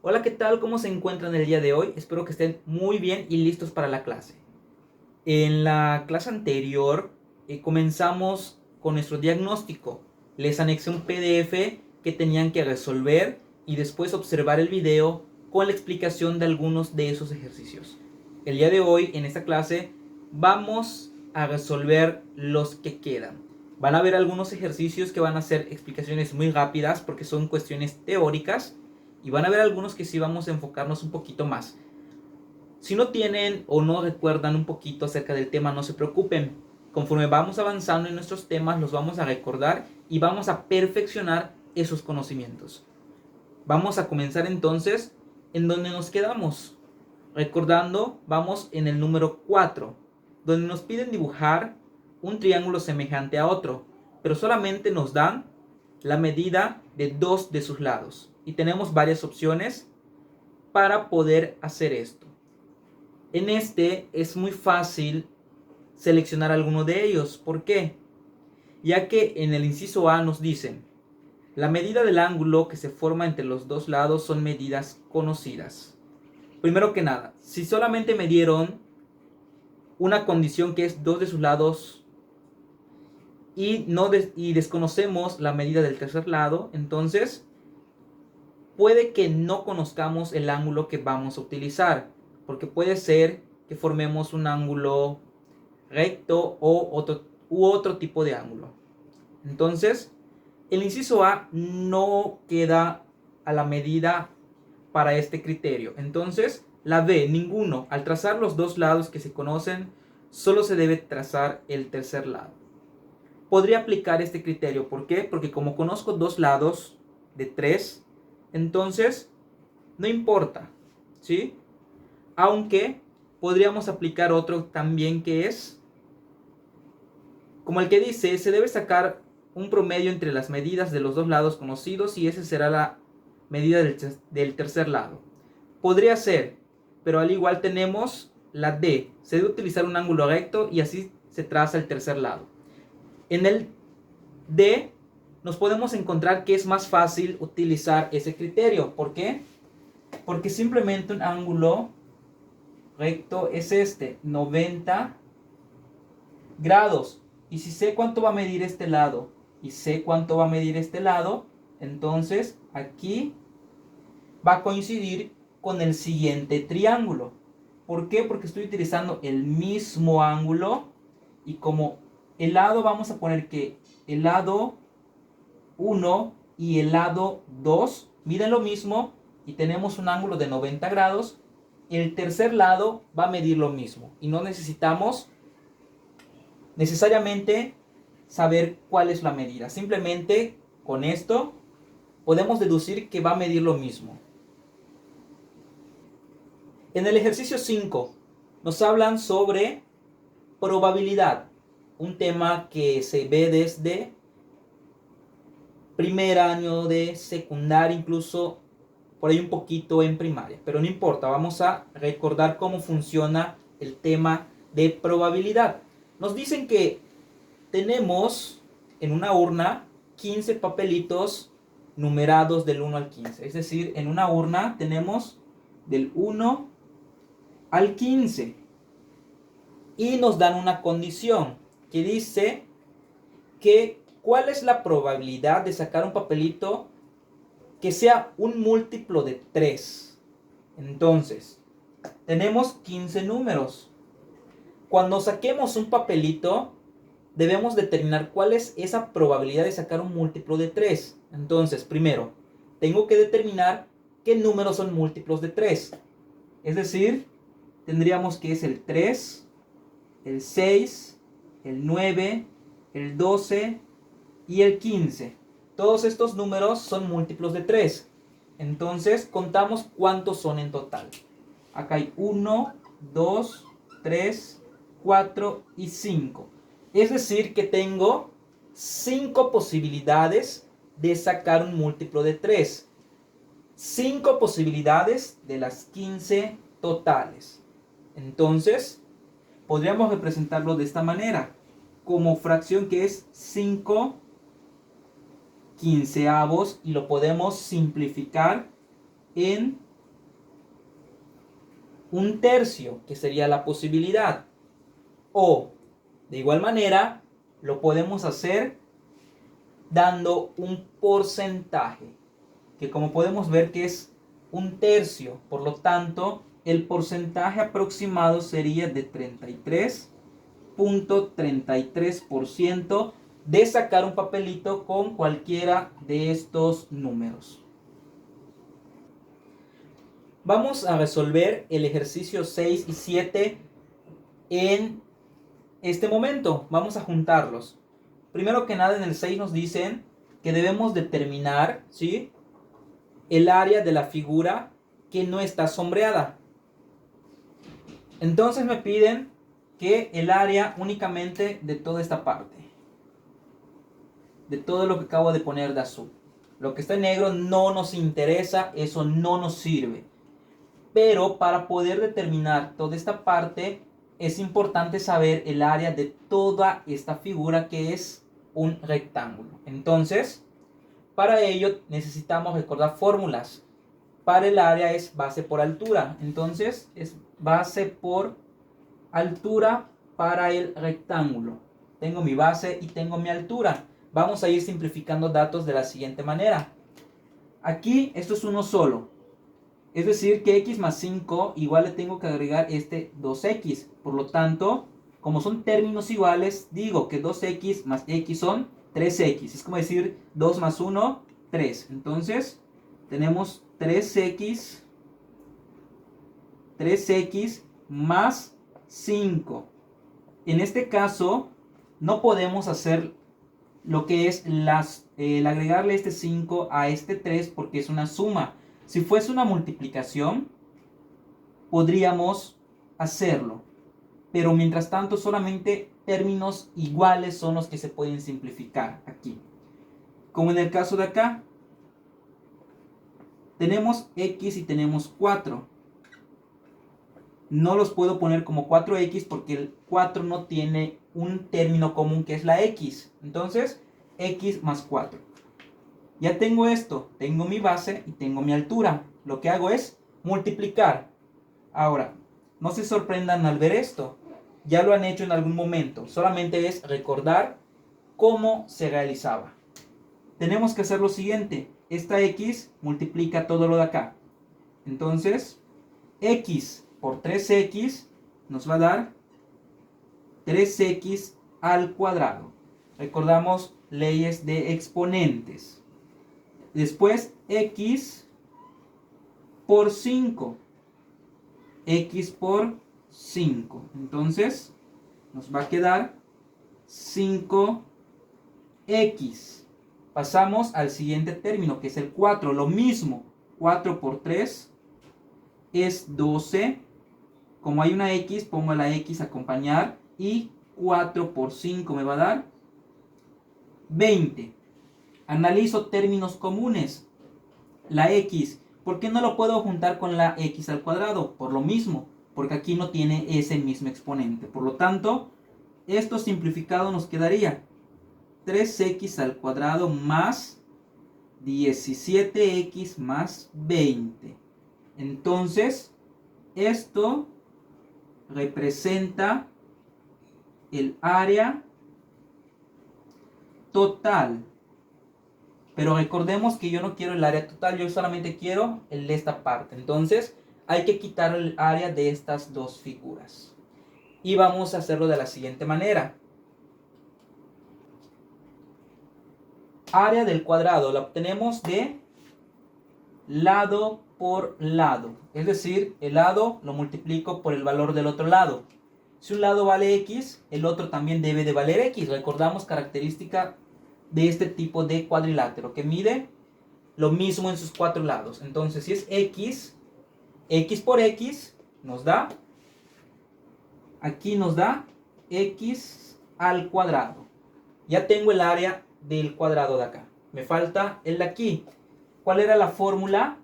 Hola, ¿qué tal? ¿Cómo se encuentran el día de hoy? Espero que estén muy bien y listos para la clase. En la clase anterior comenzamos con nuestro diagnóstico. Les anexé un PDF que tenían que resolver y después observar el video con la explicación de algunos de esos ejercicios. El día de hoy, en esta clase, vamos a resolver los que quedan. Van a ver algunos ejercicios que van a ser explicaciones muy rápidas porque son cuestiones teóricas y van a ver algunos que sí vamos a enfocarnos un poquito más. Si no tienen o no recuerdan un poquito acerca del tema, no se preocupen. Conforme vamos avanzando en nuestros temas, los vamos a recordar y vamos a perfeccionar esos conocimientos. Vamos a comenzar entonces en donde nos quedamos. Recordando, vamos en el número 4, donde nos piden dibujar un triángulo semejante a otro, pero solamente nos dan la medida de dos de sus lados. Y tenemos varias opciones para poder hacer esto. En este es muy fácil seleccionar alguno de ellos. ¿Por qué? Ya que en el inciso A nos dicen, la medida del ángulo que se forma entre los dos lados son medidas conocidas. Primero que nada, si solamente me dieron una condición que es dos de sus lados y desconocemos la medida del tercer lado, entonces puede que no conozcamos el ángulo que vamos a utilizar, porque puede ser que formemos un ángulo recto u otro tipo de ángulo. Entonces, el inciso A no queda a la medida para este criterio. Entonces, la B, ninguno. Al trazar los dos lados que se conocen, solo se debe trazar el tercer lado. Podría aplicar este criterio. ¿Por qué? Porque como conozco dos lados de 3, entonces no importa, ¿sí? Aunque podríamos aplicar otro también que es, como el que dice, se debe sacar un promedio entre las medidas de los dos lados conocidos y esa será la medida del tercer lado. Podría ser, pero al igual tenemos la D. Se debe utilizar un ángulo recto y así se traza el tercer lado. En el D nos podemos encontrar que es más fácil utilizar ese criterio. ¿Por qué? Porque simplemente un ángulo recto es este, 90 grados. Y si sé cuánto va a medir este lado y sé cuánto va a medir este lado, entonces aquí va a coincidir con el siguiente triángulo. ¿Por qué? Porque estoy utilizando el mismo ángulo y como el lado, vamos a poner que el lado 1 y el lado 2 miden lo mismo y tenemos un ángulo de 90 grados, el tercer lado va a medir lo mismo y no necesitamos necesariamente saber cuál es la medida. Simplemente con esto podemos deducir que va a medir lo mismo. En el ejercicio 5 nos hablan sobre probabilidad, un tema que se ve desde primer año de secundaria, incluso por ahí un poquito en primaria, pero no importa, vamos a recordar cómo funciona el tema de probabilidad. Nos dicen que tenemos en una urna 15 papelitos numerados del 1 al 15. Es decir, en una urna tenemos del 1 al 15. Y nos dan una condición que dice que cuál es la probabilidad de sacar un papelito que sea un múltiplo de 3. Entonces, tenemos 15 números. Cuando saquemos un papelito, debemos determinar cuál es esa probabilidad de sacar un múltiplo de 3. Entonces, primero, tengo que determinar qué números son múltiplos de 3. Es decir, tendríamos que es el 3, el 6, el 9, el 12 y el 15. Todos estos números son múltiplos de 3. Entonces, contamos cuántos son en total. Acá hay 1, 2, 3, 4 y 5. Es decir, que tengo 5 posibilidades de sacar un múltiplo de 3. 5 posibilidades de las 15 totales. Entonces, podríamos representarlo de esta manera, como fracción que es 5 quinceavos, y lo podemos simplificar en un tercio, que sería la posibilidad. O, de igual manera, lo podemos hacer dando un porcentaje, que como podemos ver que es un tercio. Por lo tanto, el porcentaje aproximado sería de 33.33% de sacar un papelito con cualquiera de estos números. Vamos a resolver el ejercicio 6 y 7 en este momento. Vamos a juntarlos. Primero que nada, en el 6 nos dicen que debemos determinar, ¿sí?, el área de la figura que no está sombreada. Entonces me piden que el área únicamente de toda esta parte, de todo lo que acabo de poner de azul. Lo que está en negro no nos interesa, eso no nos sirve. Pero para poder determinar toda esta parte es importante saber el área de toda esta figura, que es un rectángulo. Entonces, para ello necesitamos recordar fórmulas. Para el área es base por altura. Entonces es base por altura para el rectángulo. Tengo mi base y tengo mi altura. Vamos a ir simplificando datos de la siguiente manera. Aquí esto es uno solo. Es decir que x más 5 igual le tengo que agregar este 2x. Por lo tanto, como son términos iguales, digo que 2x más x son 3x. Es como decir 2 más 1, 3. Entonces, tenemos 3x más 5. En este caso, no podemos hacer lo que es el agregarle este 5 a este 3 porque es una suma. Si fuese una multiplicación, podríamos hacerlo. Pero mientras tanto, solamente términos iguales son los que se pueden simplificar aquí. Como en el caso de acá, tenemos x y tenemos 4. No los puedo poner como 4x porque el 4 no tiene un término común que es la x. Entonces, x más 4. Ya tengo esto, tengo mi base y tengo mi altura. Lo que hago es multiplicar. Ahora, no se sorprendan al ver esto. Ya lo han hecho en algún momento. Solamente es recordar cómo se realizaba. Tenemos que hacer lo siguiente. Esta x multiplica todo lo de acá. Entonces, x por 3x nos va a dar 3x al cuadrado. Recordamos leyes de exponentes. Después, x por 5. X por 5. Entonces, nos va a quedar 5x. Pasamos al siguiente término, que es el 4. Lo mismo. 4 por 3 es 12. Como hay una x, pongo la x a acompañar. Y 4 por 5 me va a dar 20. Analizo términos comunes. La x, ¿por qué no lo puedo juntar con la x al cuadrado? Por lo mismo, porque aquí no tiene ese mismo exponente. Por lo tanto, esto simplificado nos quedaría 3x al cuadrado más 17x más 20. Entonces, esto representa el área total. Pero recordemos que yo no quiero el área total, yo solamente quiero el de esta parte. Entonces hay que quitar el área de estas dos figuras. Y vamos a hacerlo de la siguiente manera. Área del cuadrado la obtenemos de lado por lado. Es decir, el lado lo multiplico por el valor del otro lado. Si un lado vale x, el otro también debe de valer x. Recordamos característica de este tipo de cuadrilátero, que mide lo mismo en sus cuatro lados. Entonces, si es x, x por x nos da, aquí nos da x al cuadrado. Ya tengo el área del cuadrado de acá. Me falta el de aquí. ¿Cuál era la fórmula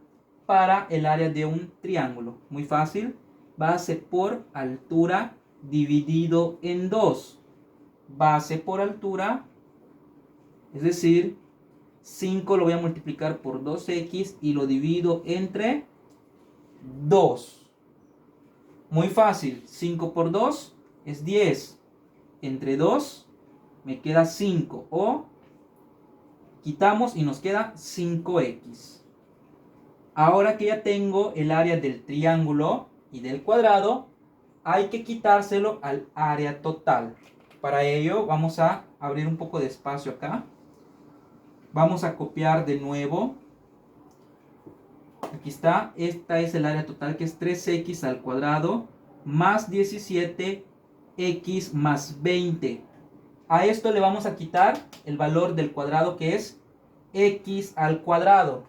para el área de un triángulo? Muy fácil. Base por altura dividido en 2. Base por altura, es decir, 5 lo voy a multiplicar por 2x y lo divido entre 2. Muy fácil, 5 por 2 es 10. Entre 2 me queda 5. O quitamos y nos queda 5x. Ahora que ya tengo el área del triángulo y del cuadrado, hay que quitárselo al área total. Para ello vamos a abrir un poco de espacio acá. Vamos a copiar de nuevo. Aquí está, esta es el área total, que es 3x al cuadrado más 17x más 20. A esto le vamos a quitar el valor del cuadrado, que es x al cuadrado.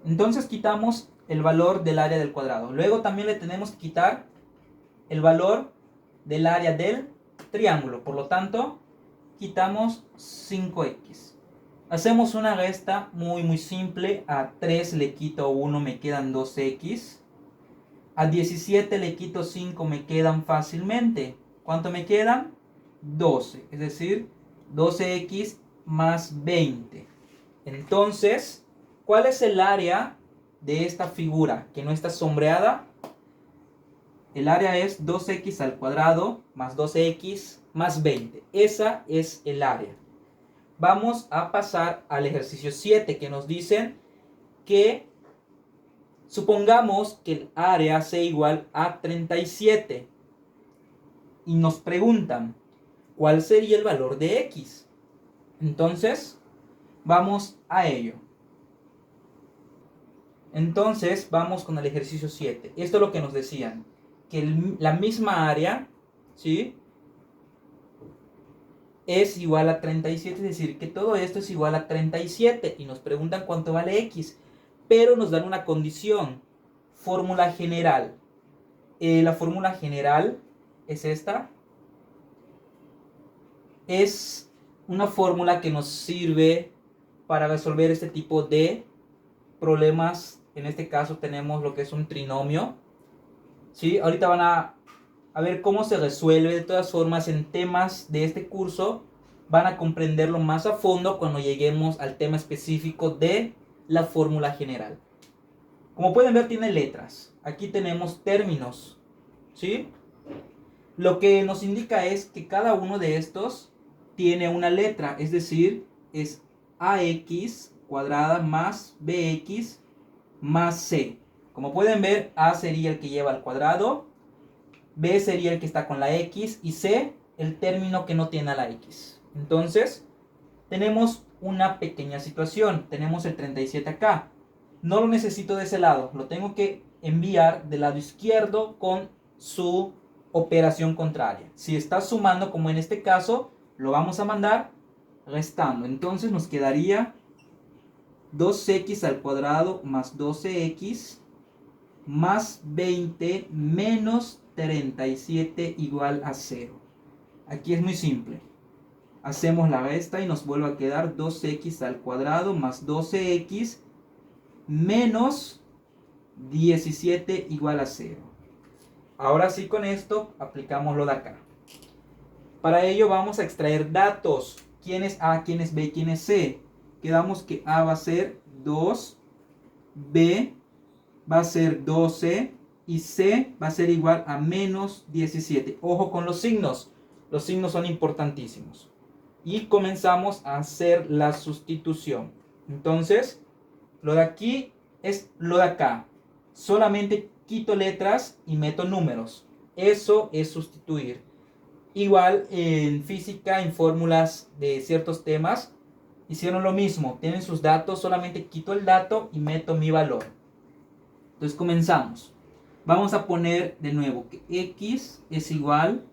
Entonces quitamos el valor del área del cuadrado. Luego también le tenemos que quitar el valor del área del triángulo. Por lo tanto, quitamos 5x. Hacemos una resta muy simple. A 3 le quito 1, me quedan 2x. A 17 le quito 5, me quedan fácilmente. ¿Cuánto me quedan? 12. Es decir, 12x más 20. Entonces, ¿cuál es el área de esta figura que no está sombreada? El área es 2x al cuadrado más 12x más 20. Esa es el área. Vamos a pasar al ejercicio 7, que nos dicen que supongamos que el área sea igual a 37. Y nos preguntan, ¿cuál sería el valor de x? Entonces, vamos a ello. Entonces, vamos con el ejercicio 7. Esto es lo que nos decían, que la misma área, ¿sí?, es igual a 37, es decir, que todo esto es igual a 37. Y nos preguntan cuánto vale x, pero nos dan una condición. Fórmula general. La fórmula general es esta. Es una fórmula que nos sirve para resolver este tipo de problemas. En este caso tenemos lo que es un trinomio, ¿sí? Ahorita van a ver cómo se resuelve. De todas formas, en temas de este curso van a comprenderlo más a fondo cuando lleguemos al tema específico de la fórmula general. Como pueden ver, tiene letras. Aquí tenemos términos, ¿sí? Lo que nos indica es que cada uno de estos tiene una letra, es decir, es ax cuadrada más bx más c. Como pueden ver, a sería el que lleva al cuadrado, b sería el que está con la x y c el término que no tiene a la x. Entonces, tenemos una pequeña situación. Tenemos el 37 acá. No lo necesito de ese lado, lo tengo que enviar del lado izquierdo con su operación contraria. Si está sumando, como en este caso, lo vamos a mandar restando. Entonces nos quedaría 2x al cuadrado más 12x más 20 menos 37 igual a 0. Aquí es muy simple. Hacemos la resta y nos vuelve a quedar 2x al cuadrado más 12x menos 17 igual a 0. Ahora sí, con esto aplicamos lo de acá. Para ello vamos a extraer datos. ¿Quién es A, quién es B, quién es C? Quedamos que A va a ser 2, B va a ser 12 y C va a ser igual a menos 17. Ojo con los signos. Los signos son importantísimos. Y comenzamos a hacer la sustitución. Entonces, lo de aquí es lo de acá. Solamente quito letras y meto números. Eso es sustituir. Igual en física, en fórmulas de ciertos temas, hicieron lo mismo. Tienen sus datos, solamente quito el dato y meto mi valor. Entonces comenzamos. Vamos a poner de nuevo que x es igual.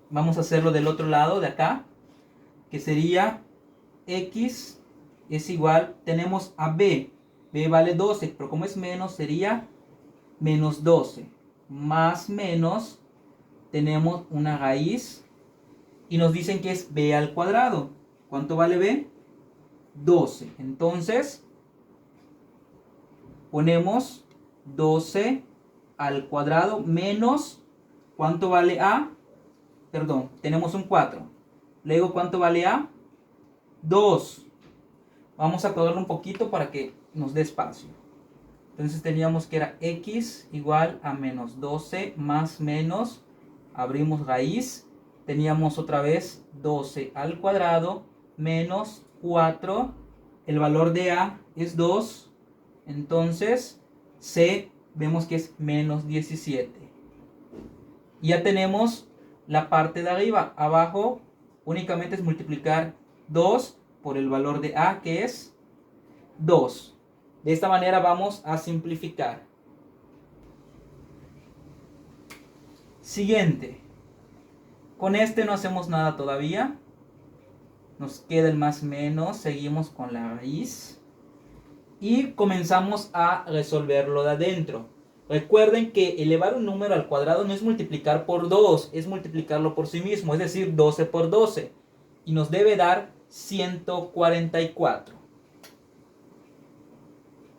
Vamos a hacerlo del otro lado, de acá. Que sería x es igual. Tenemos a b. B vale 12, pero como es menos sería menos 12. Más menos, tenemos una raíz y nos dicen que es b al cuadrado. ¿Cuánto vale b? 12. Entonces, ponemos 12 al cuadrado menos, ¿cuánto vale a? Perdón, tenemos un 4. Luego, ¿cuánto vale a? 2. Vamos a cogerlo un poquito para que nos dé espacio. Entonces teníamos que era x igual a menos 12 más menos, abrimos raíz, teníamos otra vez 12 al cuadrado menos 4, el valor de a es 2, entonces c vemos que es menos 17. Y ya tenemos la parte de arriba. Abajo únicamente es multiplicar 2 por el valor de a, que es 2. De esta manera vamos a simplificar. Siguiente. Con este no hacemos nada todavía. Nos queda el más menos. Seguimos con la raíz. Y comenzamos a resolverlo de adentro. Recuerden que elevar un número al cuadrado no es multiplicar por 2, es multiplicarlo por sí mismo, es decir, 12 por 12. Y nos debe dar 144.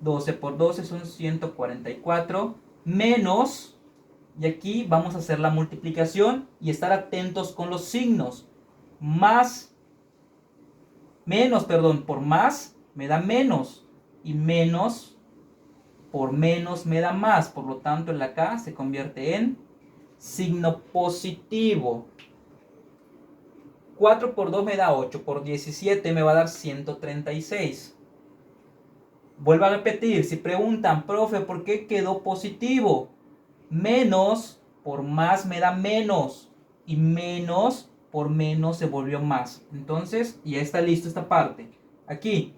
12 por 12 son 144 menos, y aquí vamos a hacer la multiplicación y estar atentos con los signos. Por más me da menos, y menos por menos me da más, por lo tanto el acá se convierte en signo positivo. 4 por 2 me da 8, por 17 me va a dar 136. Vuelvo a repetir, si preguntan, profe, ¿por qué quedó positivo? Menos por más me da menos, y menos por menos se volvió más. Entonces ya está listo esta parte. Aquí,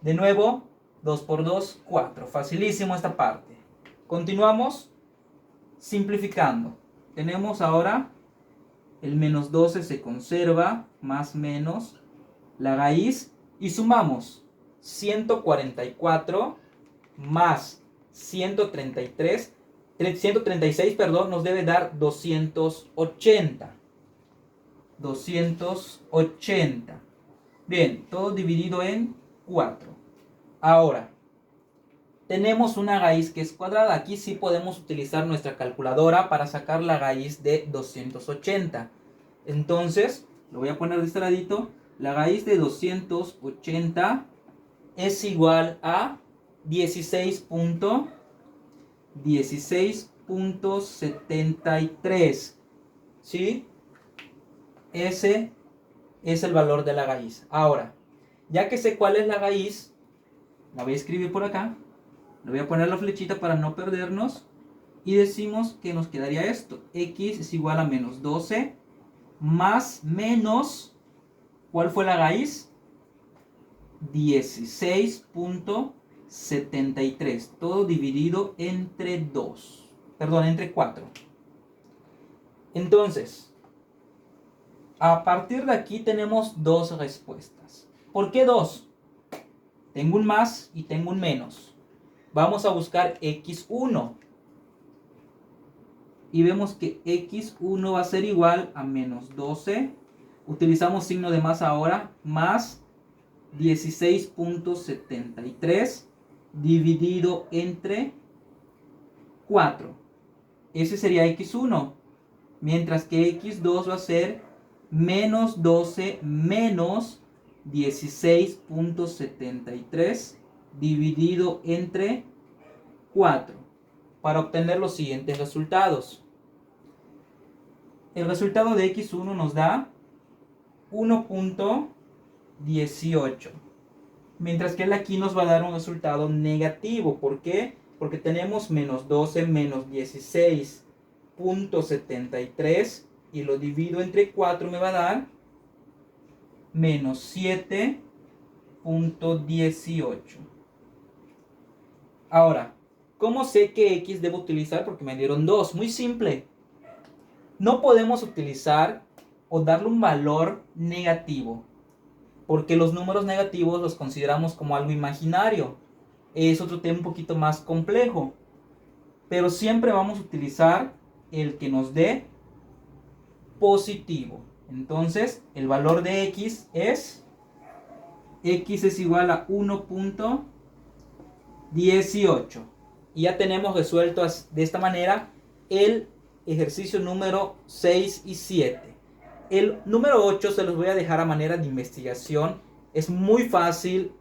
de nuevo, 2 por 2, 4. Facilísimo esta parte. Continuamos simplificando. Tenemos ahora el menos 12 se conserva, más menos, la raíz, y sumamos 144 más 136, nos debe dar 280. 280. Bien, todo dividido en 4. Ahora, tenemos una raíz que es cuadrada. Aquí sí podemos utilizar nuestra calculadora para sacar la raíz de 280. Entonces, lo voy a poner de este ladito. La raíz de 280 es igual a 16.73. ¿Sí? Ese es el valor de la raíz. Ahora, ya que sé cuál es la raíz, la voy a escribir por acá. Le voy a poner la flechita para no perdernos. Y decimos que nos quedaría esto. X es igual a menos 12 más menos. ¿Cuál fue la raíz? 16.73. Todo dividido entre 2. Perdón, entre 4. Entonces, a partir de aquí tenemos dos respuestas. ¿Por qué dos? Tengo un más y tengo un menos. Vamos a buscar x1. Y vemos que x1 va a ser igual a menos 12. Utilizamos signo de más ahora. Más 16.73 dividido entre 4. Ese sería x1. Mientras que x2 va a ser menos 12 menos 16.73 dividido entre 4 para obtener los siguientes resultados. El resultado de x1 nos da 1.18, mientras que él aquí nos va a dar un resultado negativo. ¿Por qué? Porque tenemos menos 12 menos 16.73 y lo divido entre 4 me va a dar menos 7.18. Ahora, ¿cómo sé qué x debo utilizar? Porque me dieron 2. Muy simple. No podemos utilizar o darle un valor negativo, porque los números negativos los consideramos como algo imaginario. Es otro tema un poquito más complejo. Pero siempre vamos a utilizar el que nos dé positivo. Entonces, el valor de x es igual a 1.18. Y ya tenemos resuelto de esta manera el ejercicio número 6 y 7. El número 8 se los voy a dejar a manera de investigación. Es muy fácil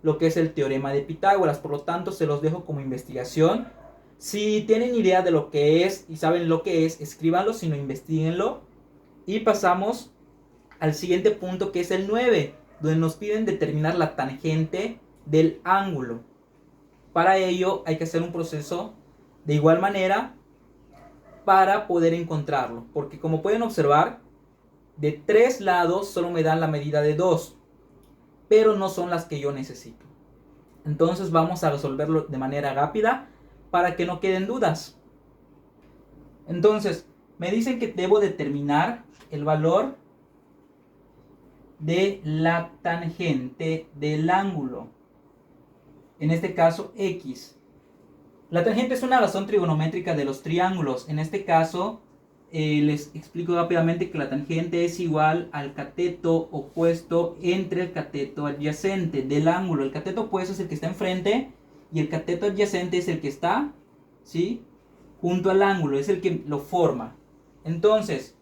lo que es el teorema de Pitágoras. Por lo tanto, se los dejo como investigación. Si tienen idea de lo que es y saben lo que es, escríbanlo, si no, investiguenlo. Y pasamos al siguiente punto, que es el 9, donde nos piden determinar la tangente del ángulo. Para ello hay que hacer un proceso de igual manera para poder encontrarlo, porque como pueden observar, de 3 lados solo me dan la medida de 2, pero no son las que yo necesito. Entonces vamos a resolverlo de manera rápida para que no queden dudas. Entonces me dicen que debo determinar el valor de la tangente del ángulo, en este caso X. La tangente es una razón trigonométrica de los triángulos. En este caso les explico rápidamente que la tangente es igual al cateto opuesto entre el cateto adyacente del ángulo. El cateto opuesto es el que está enfrente y el cateto adyacente es el que está, ¿sí?, junto al ángulo, es el que lo forma. Entonces,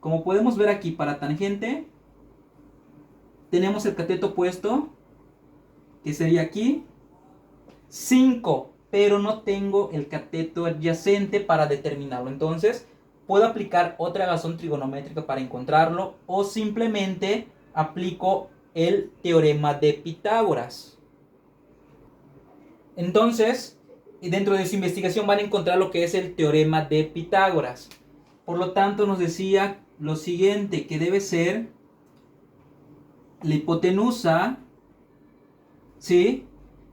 como podemos ver aquí, para tangente tenemos el cateto opuesto, que sería aquí, 5, pero no tengo el cateto adyacente para determinarlo. Entonces, puedo aplicar otra razón trigonométrica para encontrarlo, o simplemente aplico el teorema de Pitágoras. Entonces, dentro de su investigación van a encontrar lo que es el teorema de Pitágoras. Por lo tanto, nos decía lo siguiente, que debe ser la hipotenusa, ¿sí?,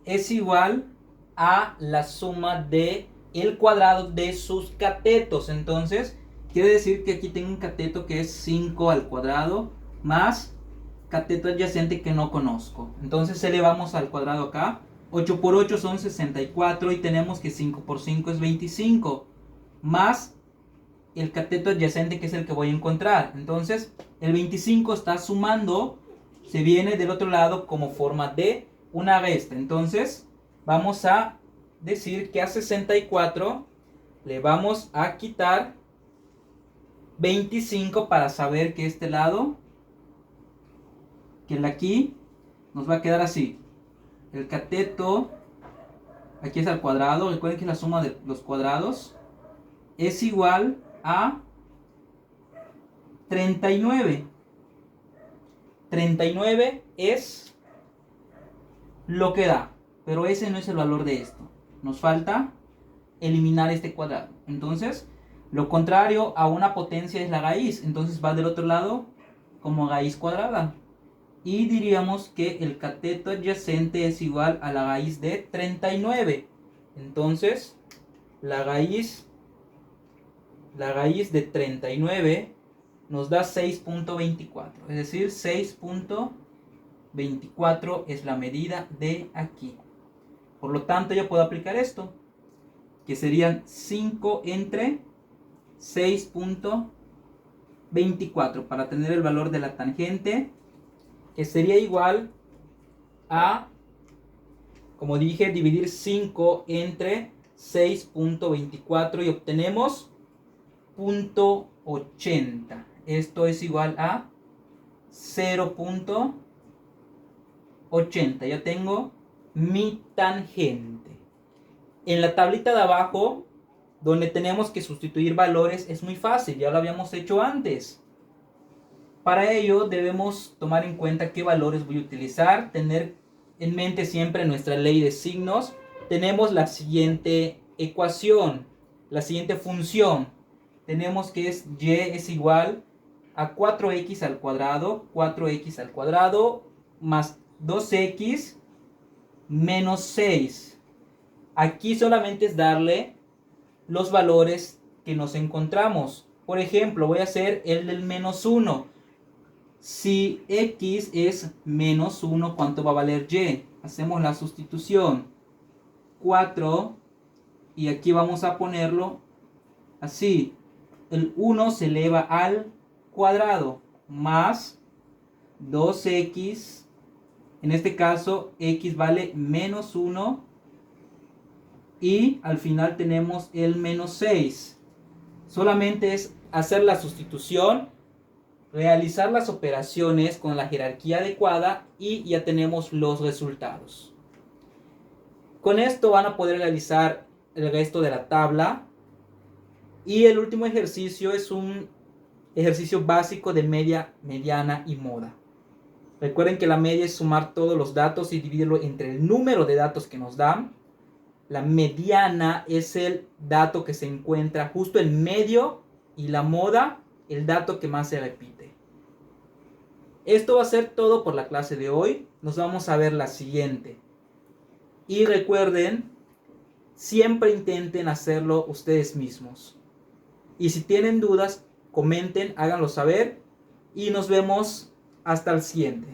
es igual a la suma de el cuadrado de sus catetos. Entonces, quiere decir que aquí tengo un cateto que es 5 al cuadrado más cateto adyacente que no conozco. Entonces, elevamos al cuadrado acá. 8 por 8 son 64 y tenemos que 5 por 5 es 25. Más el cateto adyacente, que es el que voy a encontrar. Entonces, el 25 está sumando, se viene del otro lado como forma de una resta. Entonces, vamos a decir que a 64 le vamos a quitar 25 para saber que este lado, que el aquí, nos va a quedar así. El cateto, aquí es al cuadrado, recuerden que la suma de los cuadrados es igual a 39. 39 es lo que da, pero ese no es el valor de esto. Nos falta eliminar este cuadrado. Entonces, lo contrario a una potencia es la raíz. Entonces va del otro lado como raíz cuadrada. Y diríamos que el cateto adyacente es igual a la raíz de 39. Entonces, la raíz de 39 nos da 6.24. Es decir, 6.24 es la medida de aquí. Por lo tanto, yo puedo aplicar esto, que serían 5 entre 6.24 para tener el valor de la tangente, que sería igual a, como dije, dividir 5 entre 6.24 y obtenemos 0.80. Esto es igual a 0.80. Ya tengo mi tangente. En la tablita de abajo, donde tenemos que sustituir valores, es muy fácil, ya lo habíamos hecho antes. Para ello debemos tomar en cuenta qué valores voy a utilizar, tener en mente siempre nuestra ley de signos. Tenemos la siguiente ecuación, la siguiente función. Tenemos que y es igual a 4x al cuadrado, 4x al cuadrado más 2x menos 6. Aquí solamente es darle los valores que nos encontramos. Por ejemplo, voy a hacer el del menos 1. Si x es menos 1, ¿cuánto va a valer y? Hacemos la sustitución. 4, y aquí vamos a ponerlo así. El 1 se eleva al cuadrado más 2x. En este caso, x vale menos 1. Y al final tenemos el menos 6. Solamente es hacer la sustitución realizar las operaciones con la jerarquía adecuada y ya tenemos los resultados. Con esto van a poder realizar el resto de la tabla. Y el último ejercicio es un ejercicio básico de media, mediana y moda. Recuerden que la media es sumar todos los datos y dividirlo entre el número de datos que nos dan. La mediana es el dato que se encuentra justo en medio y la moda el dato que más se repite. Esto va a ser todo por la clase de hoy. Nos vamos a ver la siguiente. Y recuerden, siempre intenten hacerlo ustedes mismos. Y si tienen dudas, comenten, háganlo saber y nos vemos hasta el siguiente.